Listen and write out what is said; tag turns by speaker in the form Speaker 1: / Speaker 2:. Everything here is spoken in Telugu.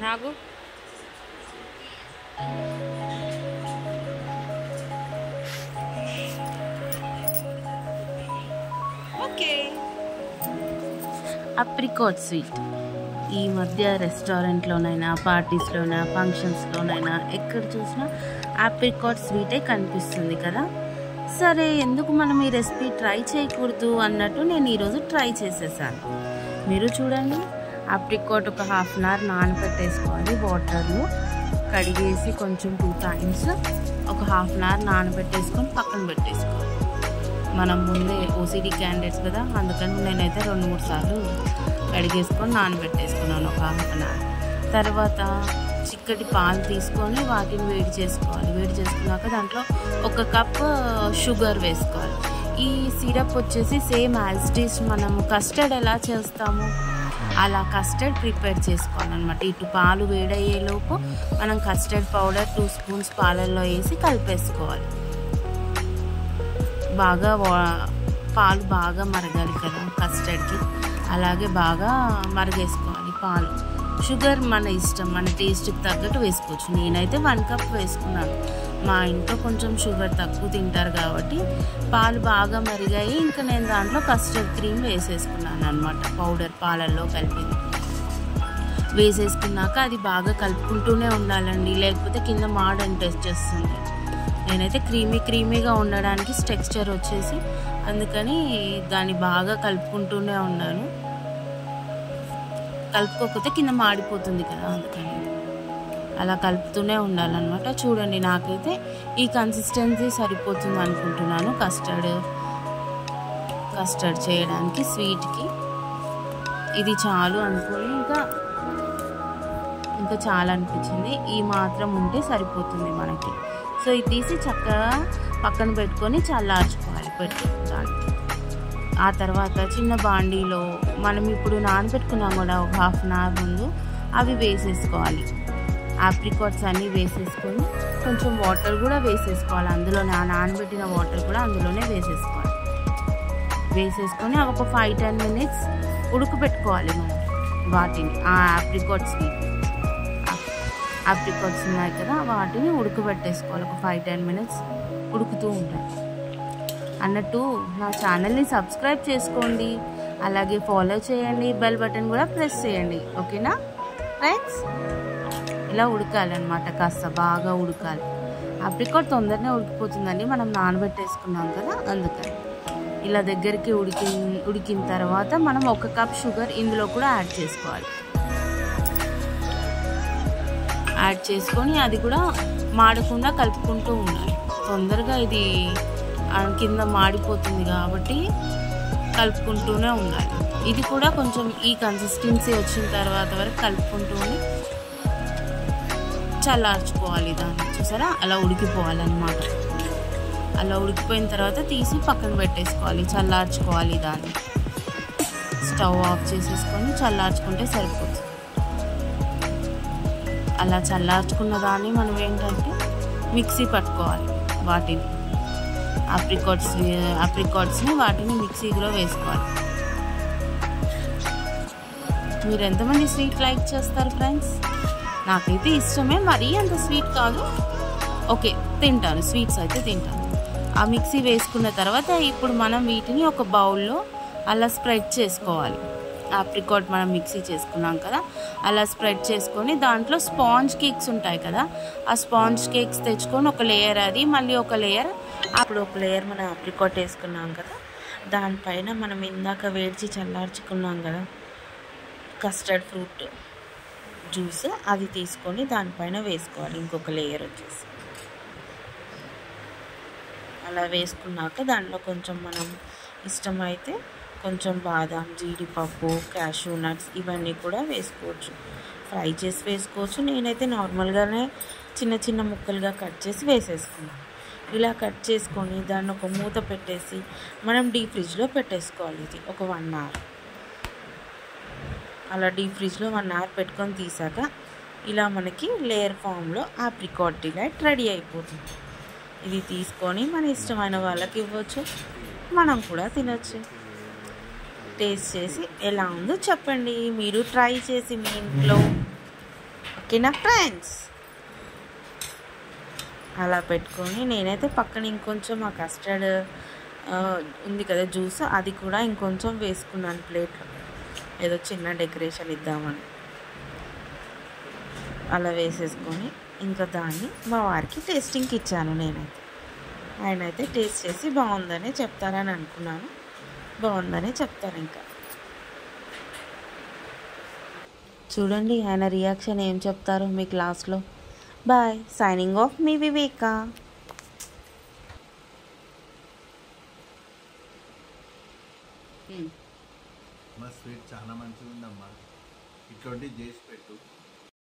Speaker 1: రాగు ఓకే. అప్రికాట్ స్వీట్ ఈ మధ్య రెస్టారెంట్లోనైనా పార్టీస్లోనైనా ఫంక్షన్స్లోనైనా ఎక్కడ చూసినా ఆప్రికాట్ స్వీటే కనిపిస్తుంది కదా. సరే ఎందుకు మనం ఈ రెసిపీ ట్రై చేయకూడదు అన్నట్టు నేను ఈరోజు ట్రై చేసేసాను. మీరు చూడండి, ఆప్రికాట్ ఒక హాఫ్ అన్ అవర్ నానబెట్టేసుకోవాలి. వాటర్లో కడిగేసి కొంచెం 2 times ఒక హాఫ్ అన్ అవర్ నానబెట్టేసుకొని పక్కన పెట్టేసుకోవాలి. మనం ముందే ఓసిడి క్యాండిడేట్స్ కదా, అందుకని నేనైతే 2-3 సార్లు కడిగేసుకొని నానబెట్టేసుకున్నాను ఒక హాఫ్ అన్ అవర్. తర్వాత చిక్కటి పాలు తీసుకొని వాటిని వేడి చేసుకోవాలి. వేడి చేసుకున్నాక దాంట్లో 1 కప్ షుగర్ వేసుకోవాలి. ఈ సిరప్ వచ్చేసి సేమ్ యాజ్ ఇట్ ఈస్ మనము కస్టర్డ్ ఎలా చేస్తాము అలా కస్టర్డ్ ప్రిపేర్ చేసుకోవాలన్నమాట. ఇటు పాలు వేడయ్యేలోపు మనం కస్టర్డ్ పౌడర్ 2 స్పూన్స్ పాలల్లో వేసి కలిపేసుకోవాలి. పాలు బాగా మరగాలి కదా కస్టర్డ్కి, అలాగే బాగా మరగేసుకోవాలి పాలు. షుగర్ మన ఇష్టం, మన టేస్ట్కి తగ్గట్టు వేసుకోవచ్చు. నేనైతే 1 కప్ వేసుకున్నాను. మా ఇంట్లో కొంచెం షుగర్ తక్కువ తింటారు కాబట్టి పాలు బాగా మరిగాయి. ఇంకా నేను దాంట్లో కస్టర్డ్ క్రీమ్ వేసేసుకున్నాను అనమాట. పౌడర్ పాలల్లో కలిపింది వేసేసుకున్నాక అది బాగా కలుపుకుంటూనే ఉండాలండి, లేకపోతే కింద టెస్ట్ చేస్తుంది. నేనైతే క్రీమీగా ఉండడానికి టెక్స్చర్ వచ్చేసి అందుకని దాన్ని బాగా కలుపుకుంటూనే ఉన్నాను. కలుపుకోకపోతే కింద మాడిపోతుంది కదా, అందుకని అలా కలుపుతూనే ఉండాలన్నమాట. చూడండి, నాకైతే ఈ కన్సిస్టెన్సీ సరిపోతుంది అనుకుంటున్నాను కస్టర్డ్ చేయడానికి. స్వీట్కి ఇది చాలు అనుకోని ఇంకా చాలా అనిపించింది. ఈ మాత్రం ఉంటే సరిపోతుంది మనకి. సో ఇది తీసి చక్కగా పక్కన పెట్టుకొని చల్లార్చుకోవాలి దాన్ని. ఆ తర్వాత చిన్న బాండీలో మనం ఇప్పుడు నానబెట్టుకున్నాం కూడా ఒక హాఫ్ అన్ అవర్ ముందు, అవి వేసేసుకోవాలి. ఆప్రికాట్స్ అన్నీ వేసేసుకొని కొంచెం వాటర్ కూడా వేసేసుకోవాలి. అందులోనే ఆ నానబెట్టిన వాటర్ కూడా అందులోనే వేసేసుకోవాలి. వేసేసుకొని అవి ఒక 5-10 minutes ఉడకబెట్టుకోవాలి మనం వాటిని. ఆ ఆప్రికాట్స్ ఉన్నాయి కదా, వాటిని ఉడకబెట్టేసుకోవాలి. ఒక 5-10 minutes ఉడుకుతూ ఉంటాయి అన్నట్టు. నా ఛానల్ని సబ్స్క్రైబ్ చేసుకోండి, అలాగే ఫాలో చేయండి, బెల్ బటన్ కూడా ప్రెస్ చేయండి. ఓకేనా ఫ్రెండ్స్? ఇలా ఉడకాలన్నమాట, కాస్త బాగా ఉడకాలి. ఆప్రికాట్ తొందరనే ఉడికిపోతుందండి, మనం నానబెట్టేసుకున్నాం కదా, అందుకని. ఇలా దగ్గరికి ఉడికిన తర్వాత మనం 1 కప్ షుగర్ ఇందులో కూడా యాడ్ చేసుకోవాలి. యాడ్ చేసుకొని అది కూడా మాడకుండా కలుపుకుంటూ ఉండాలి. తొందరగా ఇది కింద మాడిపోతుంది కాబట్టి కలుపుకుంటూనే ఉండాలి. ఇది కూడా కొంచెం ఈ కన్సిస్టెన్సీ వచ్చిన తర్వాత వరకు కలుపుకుంటూ చల్లార్చుకోవాలి దాన్ని. చూసారా, అలా ఉడికిపోవాలన్నమాట. అలా ఉడికిపోయిన తర్వాత తీసి పక్కన పెట్టేసుకోవాలి, చల్లార్చుకోవాలి దాన్ని. స్టవ్ ఆఫ్ చేసేసుకొని చల్లార్చుకుంటే సరిపోతుంది. అలా చల్లార్చుకున్న దాన్ని మనం ఏంటంటే మిక్సీ పట్టుకోవాలి. వాటిని ఆప్రికాట్స్ని వాటిని మిక్సీలో వేసుకోవాలి. మీరు ఎంతమంది స్వీట్ లైక్ చేస్తారు ఫ్రెండ్స్? నాకైతే ఇష్టమే, మరీ అంత స్వీట్ కాదు. ఓకే, తింటాను, స్వీట్స్ అయితే తింటాను. ఆ మిక్సీ వేసుకున్న తర్వాత ఇప్పుడు మనం వీటిని ఒక బౌల్లో అలా స్ప్రెడ్ చేసుకోవాలి. ఆప్రికాట్ మనం మిక్సీ చేసుకున్నాం కదా, అలా స్ప్రెడ్ చేసుకొని దాంట్లో స్పాంజ్ కేక్స్ ఉంటాయి కదా, ఆ స్పాంజ్ కేక్స్ తెచ్చుకొని ఒక లేయర్ అది, మళ్ళీ ఒక లేయర్, అప్పుడు ఒక లేయర్ మనం ఆప్రికాట్ వేసుకున్నాం కదా, దానిపైన మనం ఇందాక వేడిచి చల్లార్చుకున్నాం కదా కస్టర్డ్ ఫ్రూట్ జ్యూస్, అది తీసుకొని దానిపైన వేసుకోవాలి. ఇంకొక లేయర్ వచ్చేసి అలా వేసుకున్నాక దాంట్లో కొంచెం మనం ఇష్టమైతే కొంచెం బాదాం, జీడిపప్పు, క్యాషూ నట్స్ ఇవన్నీ కూడా వేసుకోవచ్చు. ఫ్రై చేసి వేసుకోవచ్చు. నేనైతే నార్మల్గానే చిన్న చిన్న ముక్కలుగా కట్ చేసి వేసేసుకున్నాను. ఇలా కట్ చేసుకొని దాన్ని ఒక మూత పెట్టేసి మనం డీప్ ఫ్రిడ్జ్లో పెట్టేసుకోవాలి. ఇది ఒక 1 hour. అలా డీప్ ఫ్రిడ్జ్లో 1 hour పెట్టుకొని తీసాక ఇలా మనకి లేయర్ ఫామ్లో ఆప్రికాట్ డిలైట్ రెడీ అయిపోతుంది. ఇది తీసుకొని మన ఇష్టమైన వాళ్ళకి ఇవ్వచ్చు, మనం కూడా తినచ్చు. టేస్ట్ చేసి ఎలా ఉందో చెప్పండి, మీరు ట్రై చేసి మీ ఇంట్లో. ఓకేనా ఫ్రెండ్స్? అలా పెట్టుకొని నేనైతే పక్కన ఇంకొంచెం ఆ కస్టర్డ్ ఉంది కదా జ్యూస్, అది కూడా ఇంకొంచెం వేసుకున్నాను ప్లేట్లో, ఏదో చిన్న డెకరేషన్ ఇద్దామని. అలా వేసేసుకొని ఇంకా దాన్ని మా వారికి టేస్టింగ్కి ఇచ్చాను నేనైతే. ఆయన అయితే టేస్ట్ చేసి బాగుందని చెప్తారని అనుకున్నాను. బాగుందని చెప్తారు. ఇంకా చూడండి ఆయన రియాక్షన్ ఏం చెప్తారో మీకు లాస్ట్లో. బాయ్, సైనింగ్ ఆఫ్ మీ వివేక.
Speaker 2: మా స్వీట్ చాలా మంచిగా ఉందమ్మా, ఇటువంటి చేసి పెట్టు.